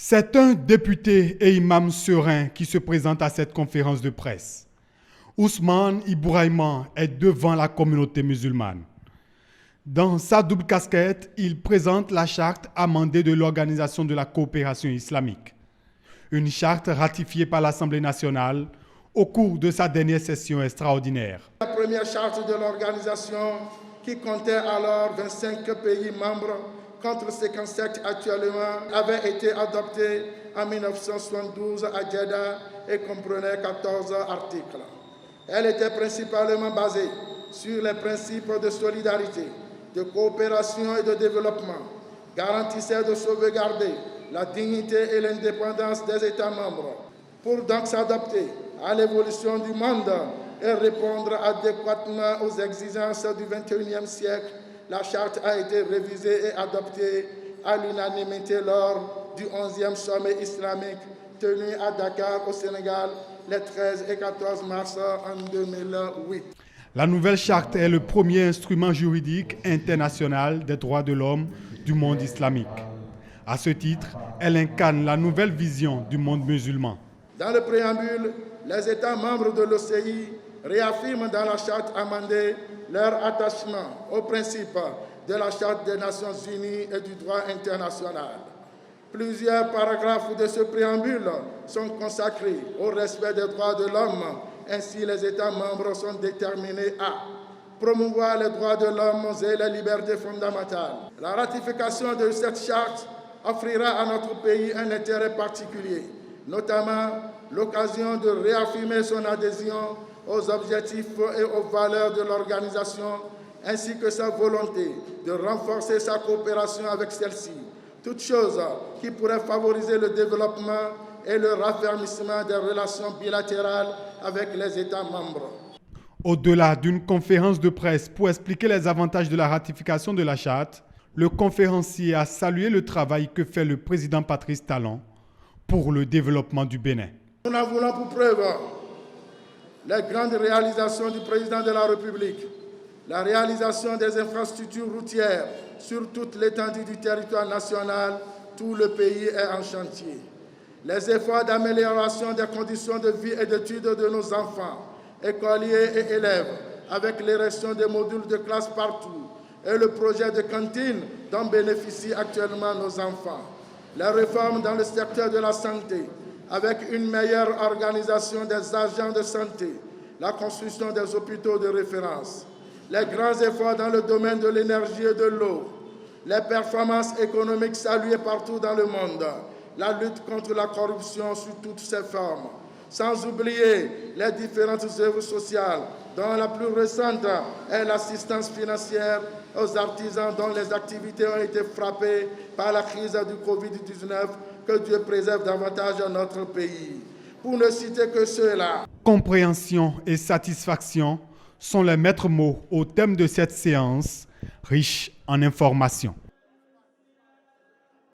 C'est un député et imam serein qui se présente à cette conférence de presse. Ousmane Ibourahima est devant la communauté musulmane. Dans sa double casquette, il présente la charte amendée de l'Organisation de la coopération islamique. Une charte ratifiée par l'Assemblée nationale au cours de sa dernière session extraordinaire. La première charte de l'organisation, qui comptait alors 25 pays membres, contre 57 actuellement, avait été adoptée en 1972 à Jeddah et comprenait 14 articles. Elle était principalement basée sur les principes de solidarité, de coopération et de développement, garantissait de sauvegarder la dignité et l'indépendance des États membres, pour donc s'adapter à l'évolution du monde et répondre adéquatement aux exigences du XXIe siècle. La charte a été révisée et adoptée à l'unanimité lors du 11e sommet islamique tenu à Dakar au Sénégal les 13 et 14 mars en 2008. La nouvelle charte est le premier instrument juridique international des droits de l'homme du monde islamique. À ce titre, elle incarne la nouvelle vision du monde musulman. Dans le préambule, les États membres de l'OCI réaffirment dans la charte amendée leur attachement aux principes de la Charte des Nations Unies et du droit international. Plusieurs paragraphes de ce préambule sont consacrés au respect des droits de l'homme. Ainsi, les États membres sont déterminés à promouvoir les droits de l'homme et les libertés fondamentales. La ratification de cette charte offrira à notre pays un intérêt particulier, notamment l'occasion de réaffirmer son adhésion aux objectifs et aux valeurs de l'organisation, ainsi que sa volonté de renforcer sa coopération avec celle-ci, toute chose qui pourrait favoriser le développement et le raffermissement des relations bilatérales avec les États membres. Au-delà d'une conférence de presse pour expliquer les avantages de la ratification de la charte, le conférencier a salué le travail que fait le président Patrice Talon pour le développement du Bénin. Nous en voulons pour preuve les grandes réalisations du président de la République, la réalisation des infrastructures routières sur toute l'étendue du territoire national. Tout le pays est en chantier. Les efforts d'amélioration des conditions de vie et d'études de nos enfants, écoliers et élèves, avec l'érection des modules de classe partout, et le projet de cantine dont bénéficient actuellement nos enfants. Les réformes dans le secteur de la santé, avec une meilleure organisation des agents de santé, la construction des hôpitaux de référence, les grands efforts dans le domaine de l'énergie et de l'eau, les performances économiques saluées partout dans le monde, la lutte contre la corruption sous toutes ses formes, sans oublier les différentes œuvres sociales, dont la plus récente est l'assistance financière aux artisans dont les activités ont été frappées par la crise du Covid-19. Que Dieu préserve davantage notre pays. Pour ne citer que ceux-là. Compréhension et satisfaction sont les maîtres mots au thème de cette séance, riche en informations.